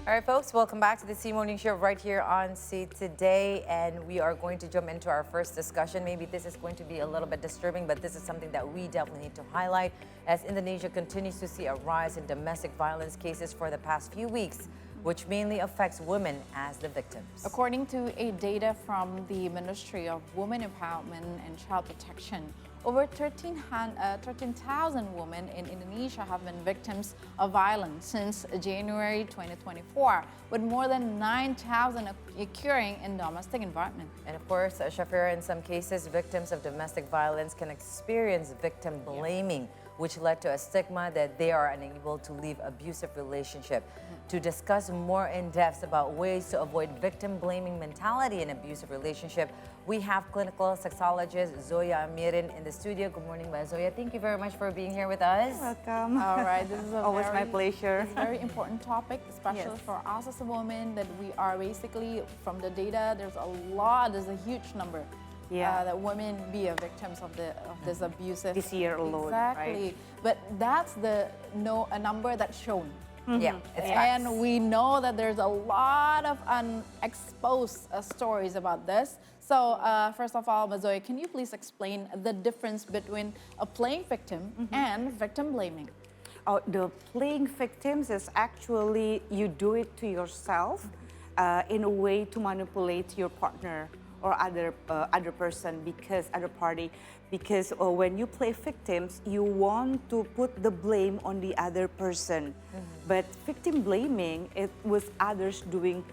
All right, folks, welcome back to the C Morning Show right here on C today. And we are going to jump into our first discussion. Maybe this is going to be a little bit disturbing, but this is something that we definitely need to highlight as Indonesia continues to see a rise in domestic violence cases for the past few weeks, which mainly affects women as the victims. According to a data from the Ministry of Women Empowerment and Child Protection, over 13,000 women in Indonesia have been victims of violence since January 2024, with more than 9,000 occurring in domestic environment. And of course, Shafira, in some cases, victims of domestic violence can experience victim blaming, which led to a stigma that they are unable to leave abusive relationship. To discuss more in depth about ways to avoid victim blaming mentality in abusive relationship, we have clinical sexologist Zoya Amirin in the studio. Good morning, Zoya. Thank you very much for being here with us. Welcome. All right, this is always my pleasure. It's a very important topic, especially for us as a woman, that we are basically, from the data, there's a huge number. That women be victims of this abusive. This year alone, exactly. right? But that's a number that's shown. Yeah, and we know that there's a lot of unexposed stories about this. So first of all, Zoya, can you please explain the difference between a playing victim and victim blaming? Oh, the playing victims is actually you do it to yourself in a way to manipulate your partner or other person, because other party, because when you play victims, you want to put the blame on the other person. But victim blaming, it was others doing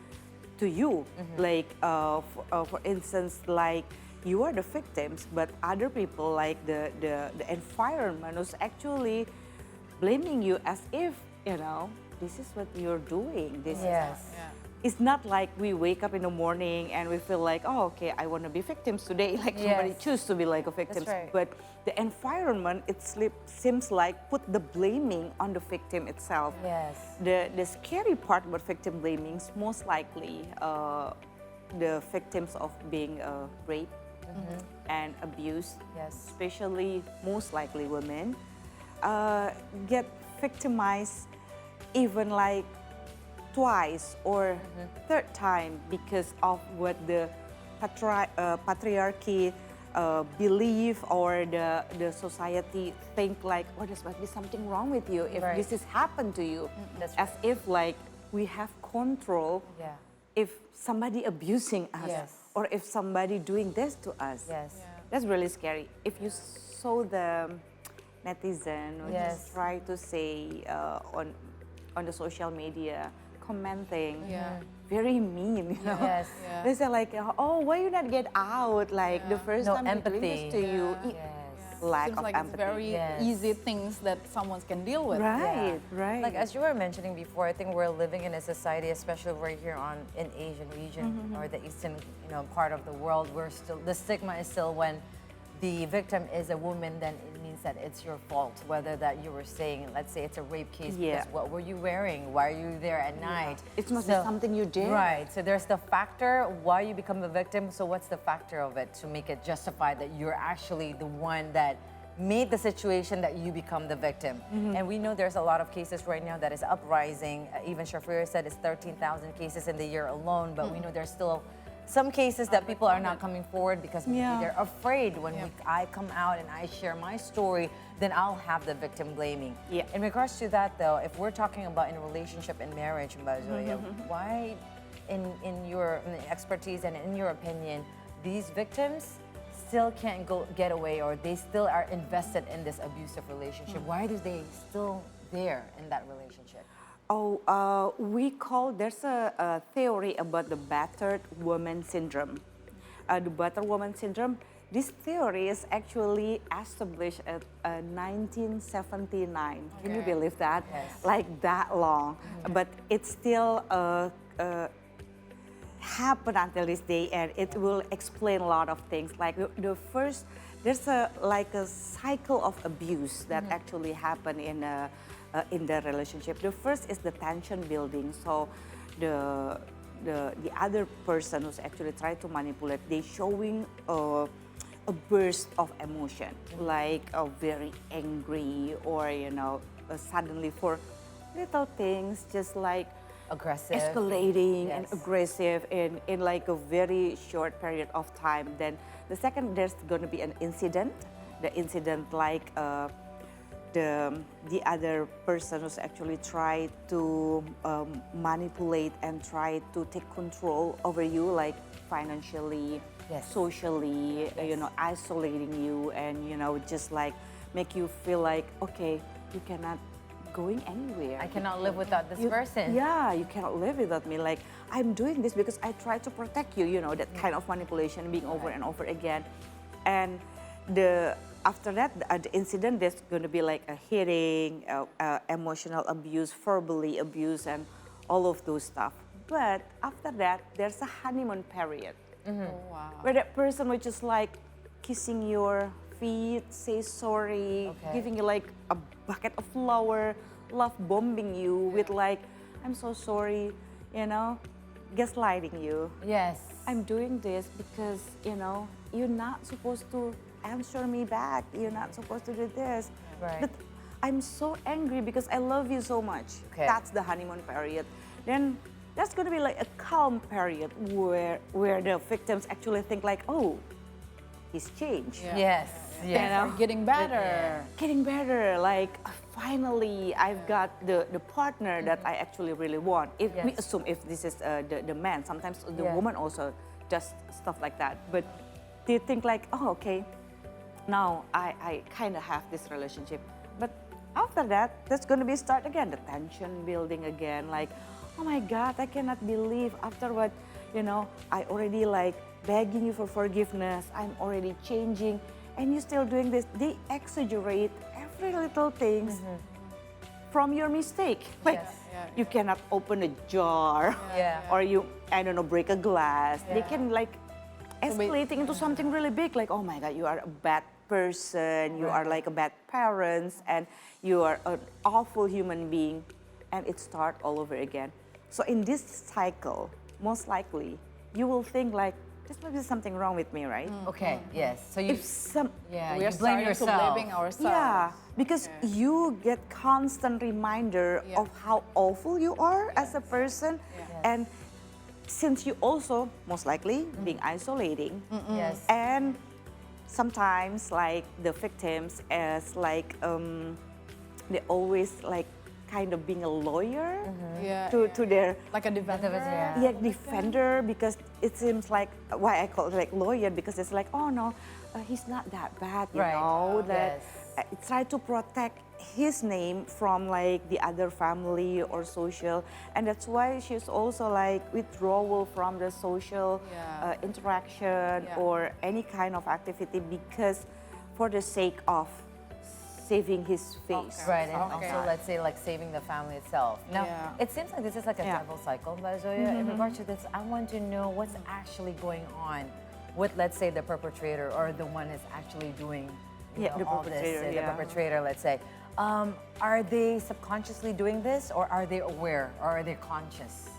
to you. Like for instance, like you are the victims, but other people, like the environment, was actually blaming you as if, this is what you're doing. This is. It's not like we wake up in the morning and we feel like, oh, okay, I want to be victims today. Like somebody choose to be like a victim. Right. But the environment, seems like put the blaming on the victim itself. Yes. The scary part about victim blaming is most likely the victims of being raped and abused, especially most likely women, get victimized even like twice or third time because of what the patriarchy believe, or the society think like, oh, there must be something wrong with you if this has happened to you. As if like we have control if somebody abusing us or if somebody doing this to us. That's really scary. If you saw the netizen or just try to say on the social media, commenting, very mean, They say like, oh, why you not get out? Like the first time empathy. doing this to you, lack Seems of like empathy. It's very easy things that someone can deal with. Right. Like as you were mentioning before, I think we're living in a society, especially right here in Asian region or the eastern, part of the world, where still the stigma is still when the victim is a woman, then it means that it's your fault. Whether that you were saying, let's say it's a rape case, because what were you wearing? Why are you there at night? It must be something you did. Right, so there's the factor why you become a victim. So what's the factor of it to make it justified that you're actually the one that made the situation that you become the victim? And we know there's a lot of cases right now that is uprising. Even Shafira said it's 13,000 cases in the year alone, but we know there's still some cases that people are not coming forward because maybe they're afraid when I come out and I share my story, then I'll have the victim blaming. In regards to that though, if we're talking about in a relationship and marriage, Zoya, why in your expertise and in your opinion, these victims still can't get away, or they still are invested in this abusive relationship? Why do they still there in that relationship? There's a theory about the battered woman syndrome. The battered woman syndrome, this theory is actually established at 1979. Can you believe that? Like that long. But it still happen until this day, and it will explain a lot of things. Like the first, there's a cycle of abuse that actually happen in the relationship. The first is the tension building. So the other person who's actually trying to manipulate, they showing a burst of emotion, like very angry, or suddenly for little things, just like Aggressive. escalating and Yes. aggressive in like a very short period of time. Then the second, there's going to be an incident. The incident like the other person who's actually tried to manipulate and try to take control over you, like financially, Yes. socially, you know, isolating you, and you know, just like make you feel like, okay, you cannot going anywhere. I cannot live without this person. Yeah, you cannot live without me. Like, I'm doing this because I try to protect you, you know, that kind of manipulation being over and over again. And after that, the incident, there's going to be like a hitting, emotional abuse, verbally abuse, and all of those stuff. But after that, there's a honeymoon period Oh, wow. where that person was just like kissing your feet, say sorry, Okay. giving you like a bucket of flour, love bombing you with like, I'm so sorry, you know, gaslighting you. Yes. I'm doing this because, you know, you're not supposed to answer me back. You're not supposed to do this. Right. But I'm so angry because I love you so much. Okay. That's the honeymoon period. Then that's going to be like a calm period where the victims actually think like, oh, he's changed. Yeah. Yes. You Yes. know? Getting better. Getting better, like finally I've got the partner that I actually really want. If we Yes. assume if this is the man, sometimes the Yeah. woman also does stuff like that. But they think like, oh, okay, now I kind of have this relationship. But after that, that's going to be start again, the tension building again. Like, oh my God, I cannot believe after what, you know, I already like begging you for forgiveness. I'm already changing. And you're still doing this. They exaggerate every little things from your mistake. Like, Yes. Yeah, you cannot open a jar, Yeah. or you, I don't know, break a glass. They Yeah. can like we- escalating into something really big. Like, oh my God, you are a bad person. You are like a bad parents, and you are an awful human being, and it start all over again. So in this cycle, most likely, you will think like, there's maybe something wrong with me, right? Okay. Yes. So you. If some, Yeah. We You are blame starting yourself. to blaming ourselves. yeah, because you get constant reminder Yeah. of how awful you are as a person, Yes. and since you also most likely being isolating, Yes. and sometimes like the victims as like they always like kind of being a lawyer Yeah. to their Like a defender. Yeah. defender, because it seems like why I call it like lawyer, because it's like, oh no, he's not that bad, you Right. know, that Yes. try to protect his name from like the other family or social, and that's why she's also like withdrawal from the social Yeah. interaction Yeah. or any kind of activity, because for the sake of saving his face. Right, and Okay. also let's say like saving the family itself. Now, Yeah. it seems like this is like a Yeah. cycle cycle, but Zoya, in regards to this, I want to know what's actually going on with, let's say, the perpetrator or the one is actually doing Yeah, the all this, perpetrator, the yeah. perpetrator, let's say. Are they subconsciously doing this, or are they aware, or are they conscious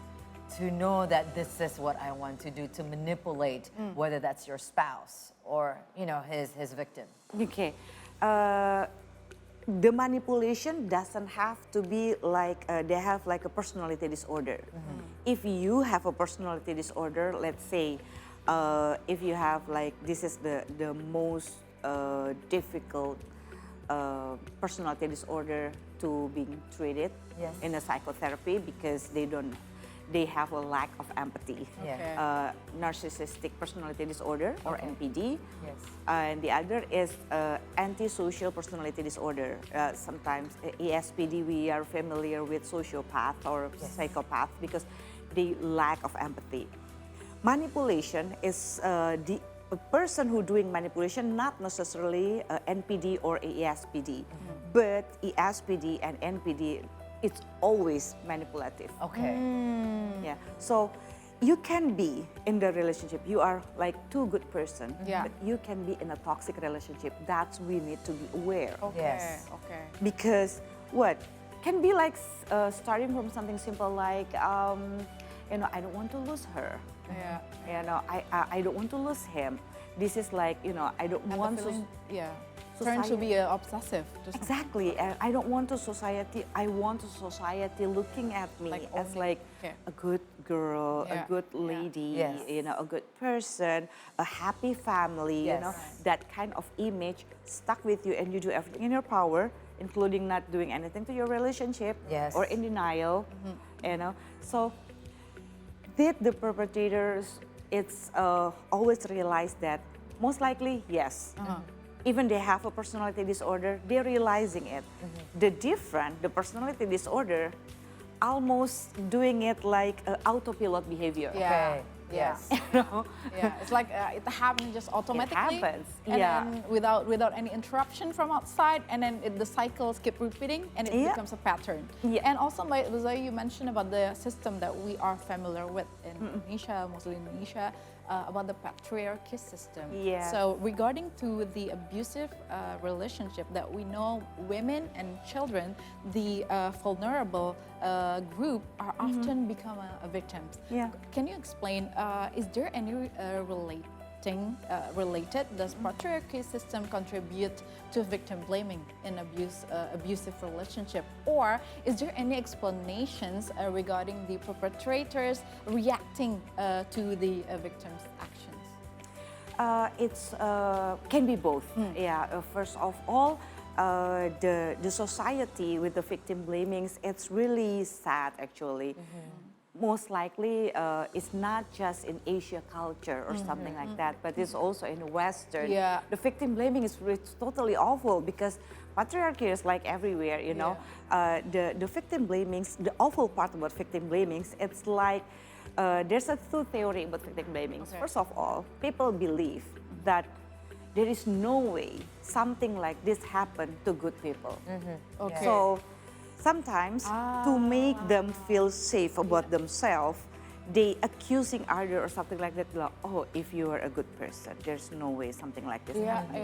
to know that this is what I want to do to manipulate, whether that's your spouse or, you know, his victim? Okay. The manipulation doesn't have to be like they have like a personality disorder. If you have a personality disorder, let's say, if you have like, this is the most difficult personality disorder to being treated Yes. in a psychotherapy, because they have a lack of empathy. Yeah. Okay. Narcissistic personality disorder, or Okay. NPD. Yes. And the other is antisocial personality disorder. Sometimes ESPD, we are familiar with sociopath or psychopath, because they lack of empathy. Manipulation is a person who doing manipulation, not necessarily NPD or ESPD, but ESPD and NPD, it's always manipulative. Okay. Yeah. So you can be in the relationship, you are like too good person, Yeah. but you can be in a toxic relationship. That's we need to be aware. Okay. Yes. Okay. Because what can be like starting from something simple like, you know, I don't want to lose her. Yeah. You know, I don't want to lose him. This is like, you know, I don't And want the to. feeling, yeah. turn to be obsessive. Exactly, and I don't want I want a society looking at me Like as only- like okay. a good girl, Yeah. a good lady, Yes. a good person, a happy family, Yes. that kind of image stuck with you, and you do everything in your power, including not doing anything to your relationship Yes. or in denial, So did the perpetrators, it's always realize that most likely, yes. Even they have a personality disorder, they're realizing it. The personality disorder, almost doing it like autopilot behavior. Yeah. Okay. Yeah. Yes. Yeah, it's like it happens just automatically. happens, And yeah. then without any interruption from outside, and then the cycles keep repeating, and it Yeah. becomes a pattern. Yeah. And also, Zoya, you mentioned about the system that we are familiar with in Indonesia, mostly Indonesia, about the patriarchy system. Yeah. So regarding to the abusive relationship that we know, women and children, the vulnerable group, are often become a victims. Yeah. Can you explain, is there any related, does patriarchy system contribute to victim blaming in abusive relationship? Or is there any explanations regarding the perpetrators reacting to the victim's actions? It's can be both. Yeah. First of all, the society with the victim blamings, it's really sad actually. Most likely, it's not just in Asia culture or something like that, but it's also in Western. Yeah. The victim blaming is totally awful because patriarchy is like everywhere. The victim blamings, the awful part about victim blamings, it's like. There's a two theory about victim blaming. Okay. First of all, people believe that there is no way something like this happened to good people. Okay. So sometimes to make them feel safe about themselves, they accusing other or something like that. Like, oh, if you are a good person, there's no way something like this yeah, happened.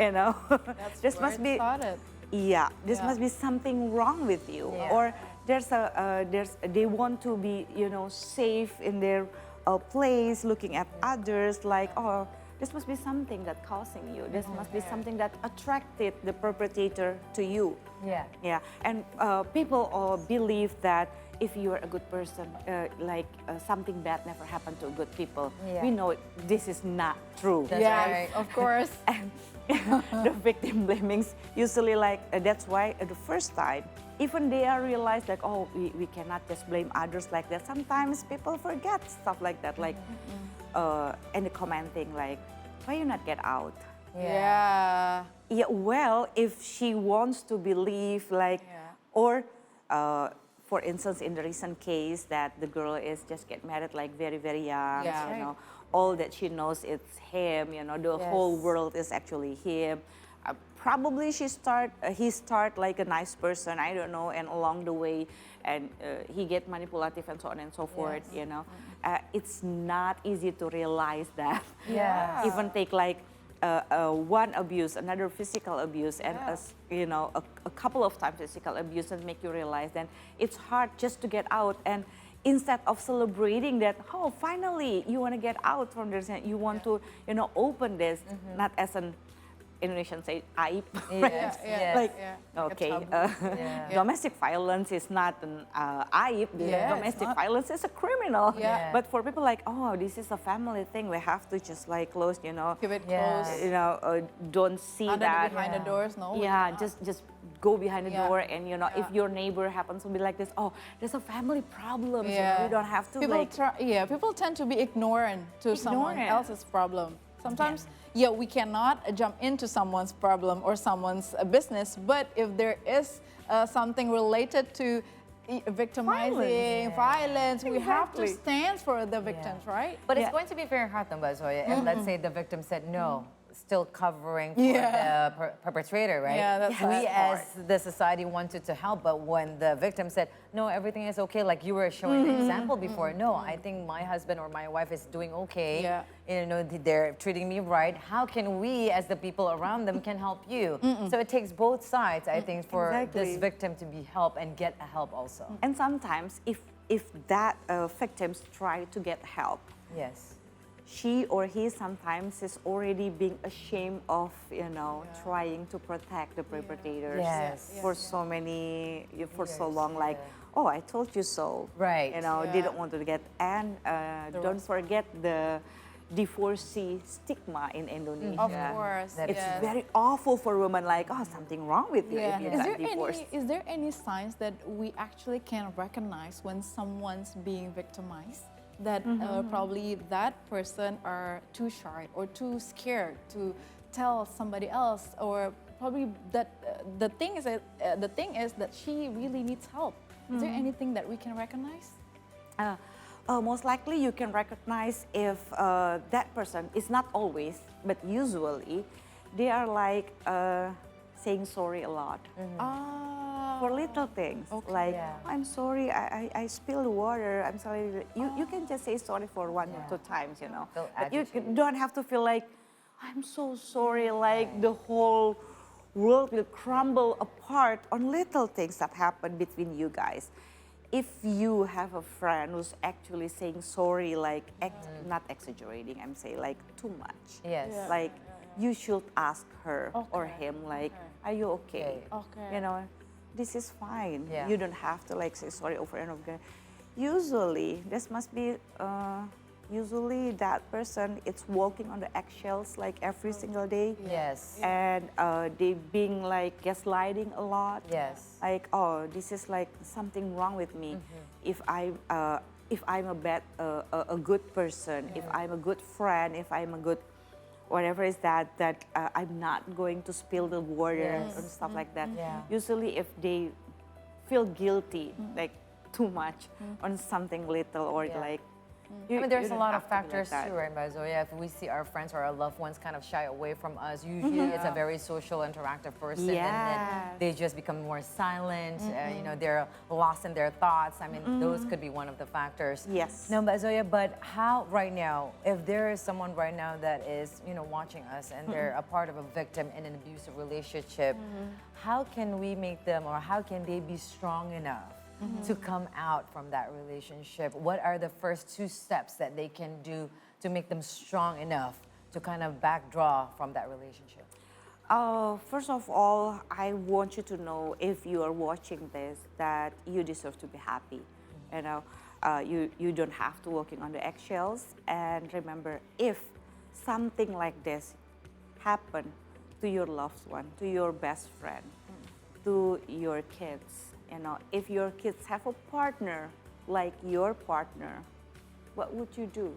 yeah. That's This where must it be. started. Yeah, this Yeah. must be something wrong with you, Yeah. or they want to be safe in their place, looking at others like, oh, this must be something that causing you. This must be something that attracted the perpetrator to you. Yeah. Yeah, and people believe that if you are a good person, something bad never happened to good people. Yeah. We know this is not true. That's Yeah, right. of course. And the victim blamings usually that's why the first time, even they are realized like, oh, we cannot just blame others like that. Sometimes people forget stuff like that, like and the commenting like, why you not get out? Yeah. Yeah, well, if she wants to believe or for instance, in the recent case that the girl is just get married like very, very young, Yeah. all that she knows it's him, the whole world is actually him. Probably he start like a nice person, I don't know, and along the way, and he get manipulative and so on and so forth, It's not easy to realize that. Yeah. Even take like one abuse, another physical abuse, and a couple of times physical abuse, and make you realize then it's hard just to get out. And instead of celebrating that, oh, finally you want to get out from this, and you want to, open this, not as an Indonesian say aib, right? Like, okay, domestic violence is not an aib. Yeah, Domestic violence is a criminal. Yeah. But for people like, oh, this is a family thing, we have to just like close, Keep it Yeah. close. don't see that. Behind the doors, no. we Yeah, cannot. just go behind the Yeah. door, and if your neighbor happens to be like this, oh, there's a family problem. Yeah. You don't have to People like. people tend to be ignorant to someone Ignorant. else's problem. Sometimes, we cannot jump into someone's problem or someone's business, but if there is something related to victimizing, violence, we have to Exactly. stand for the victims, right? But it's Yeah. going to be very hard, though, Zoya, if let's say the victim said no, still covering for Yeah. the perpetrator, right? Yeah, that's we hard. as the society wanted to help, but when the victim said, no, everything is okay, like you were showing the example before, no, I think my husband or my wife is doing okay, Yeah. they're treating me right, how can we as the people around them can help you? So it takes both sides, I think, for this Exactly. victim to be helped and get help also. And sometimes if that victims try to get help, Yes. she or he sometimes is already being ashamed of, trying to protect the perpetrators Yes. for so many, for so Years, long, like, oh, I told you so. Right. Didn't want to get, and don't forget the divorcee stigma in Indonesia. Of course, That It's yes. very awful for women, like, oh, something wrong with you if you Is got there divorced. is there any signs that we actually can recognize when someone's being victimized? That probably that person are too shy or too scared to tell somebody else, or probably that the thing is that she really needs help. Is there anything that we can recognize? Most likely you can recognize if that person is not always, but usually, they are like saying sorry a lot. For little things, like, Yeah. "Oh, I'm sorry, I spilled water, I'm sorry." You can just say sorry for one or two times, Feel But you agitated. don't have to feel like, "I'm so sorry," like the whole world will crumble apart on little things that happen between you guys. If you have a friend who's actually saying sorry, like not exaggerating, I'm saying like too much. Yes. Yeah. Like you should ask her or Okay. him, like, "Are you okay? Okay. This is fine." Yeah. You don't have to like say sorry over and over again. Usually, this must be. Usually, that person it's walking on the eggshells like every single day. Yes. And they being like gaslighting a lot. Yes. Like, oh, this is like something wrong with me. If I'm a good person, if I'm a good friend, if I'm a good whatever is that I'm not going to spill the water and stuff like that. Yeah. Usually, if they feel guilty, like too much on something little or Yeah. like. I mean, there's a don't lot of have to be like factors that. too, right, Zoya? If we see our friends or our loved ones kind of shy away from us, usually it's a very social, interactive person, and then Yes. they just become more silent. They're lost in their thoughts. I mean, those could be one of the factors. Yes. No, Zoya, but how right now, if there is someone right now that is, watching us and they're a part of a victim in an abusive relationship, how can we make them, or how can they be strong enough to come out from that relationship? What are the first 2 steps that they can do to make them strong enough to kind of backdraw from that relationship? First of all, I want you to know, if you are watching this, that you deserve to be happy. You don't have to walking on the eggshells. And remember, if something like this happen to your loved one, to your best friend, to your kids, if your kids have a partner like your partner, what would you do?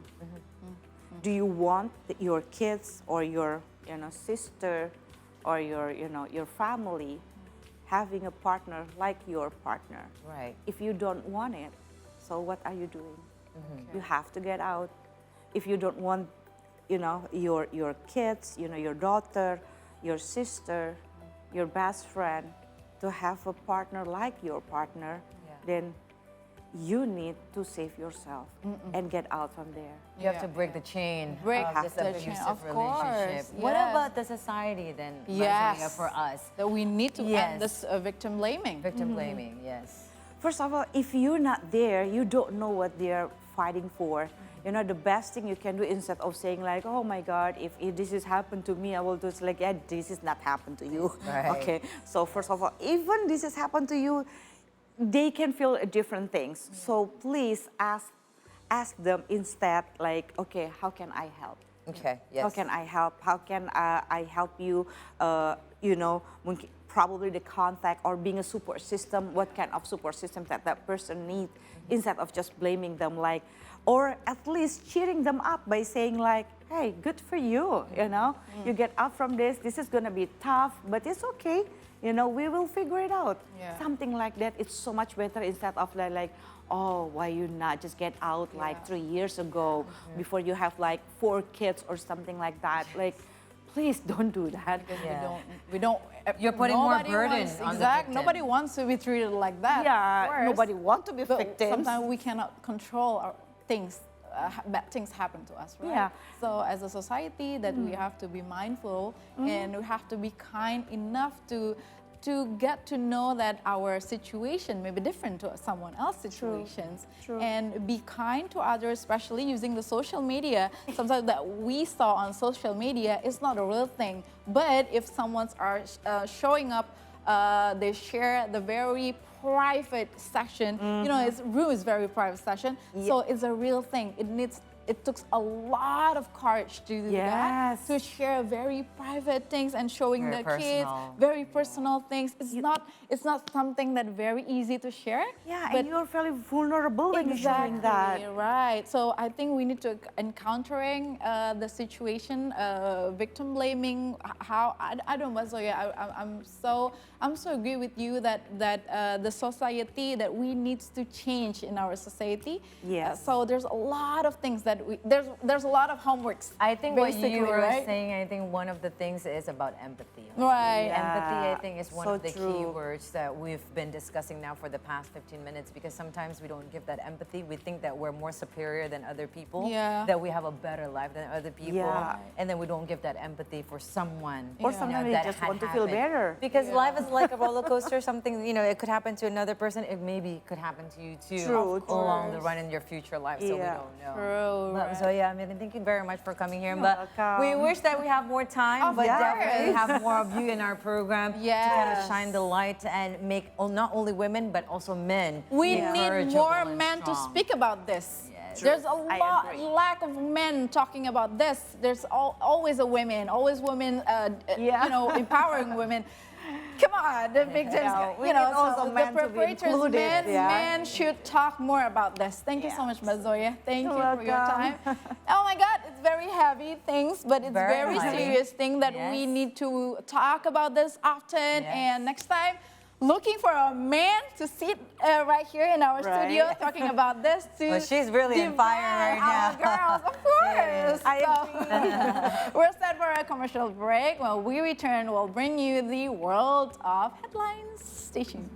Do you want your kids or your sister or your family having a partner like your partner? Right. If you don't want it, so what are you doing? You have to get out. If you don't want your kids, your daughter, your sister, your best friend to have a partner like your partner, then you need to save yourself and get out from there. You have to break the chain Break of this the chain, abusive of relationship. course, What yes. about the society then, Yes. Zoya, for us? That we need to Yes. end this victim blaming. Victim blaming, yes. First of all, if you're not there, you don't know what they're fighting for. The best thing you can do, instead of saying like, "Oh my God, if this has happened to me, I will do it," like, yeah, this is not happened to you. Right. Okay, so first of all, even this has happened to you, they can feel different things. So please ask them instead, like, okay, how can I help? Okay, yes. How can I help? How can I help you? Probably the contact or being a support system. What kind of support system that person needs, instead of just blaming them, like, or at least cheering them up by saying like, "Hey, good for you. You get up from this. This is gonna be tough, but it's okay. We will figure it out." Yeah. Something like that. It's so much better instead of like, "Oh, why you not just get out like 3 years ago before you have like 4 kids or something like that." Like, please don't do that. We don't. You're putting more nobody burden wants, on the exact. victim. Nobody wants to be treated like that. of Yeah, course. nobody want to be But victims. sometimes we cannot control our things. Bad things happen to us, right? Yeah. So as a society, that we have to be mindful and we have to be kind enough to to get to know that our situation may be different to someone else's situations. True. And be kind to others, especially using the social media. Sometimes that we saw on social media is not a real thing. But if someone's are showing up, they share the very private section. You know, it's room is very private section, so it's a real thing. It took a lot of courage to do that, to share very private things and showing Very the kids personal. very personal things. It's not something that very easy to share. Yeah, but and you're fairly vulnerable when you're showing that. Right. So I think we need to encountering the situation, victim blaming. How I don't know, Zoya. I'm so agree with you that the society that we needs to change in our society. Yes. So there's a lot of things that there's a lot of homeworks. I think what basically, you were right? saying, I think one of the things is about empathy. Right. Empathy, I think, is one so of the key true. words that we've been discussing now for the past 15 minutes, because sometimes we don't give that empathy. We think that we're more superior than other people, Yeah. that we have a better life than other people, Yeah. and then we don't give that empathy for someone. Or Yeah. sometimes they that just had want to feel happened. better. Because life is like a roller coaster. Something, it could happen to another person. It maybe could happen to you too True, along true. the run in your future life. So we Yeah. don't know. True, But right. Zoya Amirin, thank you very much for coming here. You're But we welcome. wish that we have more time, Of but course. definitely have more of you in our program to kind of Yes. shine the light and make not only women but also men. We be need courageable more and men to strong. speak about this. Yes. There's a I agree. lack of men talking about this. There's always a women, always women, empowering women. Come on, the victims, Yeah, we need also the men to be perpetrators, included, men should talk more about this. Thank you so much, Ms. Zoya. Thank You're you for your time. welcome. Oh my God, it's very heavy things, but it's Very very heavy. serious thing that we Yes. need to talk about this often. Yes. And next time, looking for a man to sit right here in our Right. studio talking about this. To Well, she's really on fire right our now. girls, of course. I We're set for a commercial break. When we return, we'll bring you the world of headlines. Stay tuned.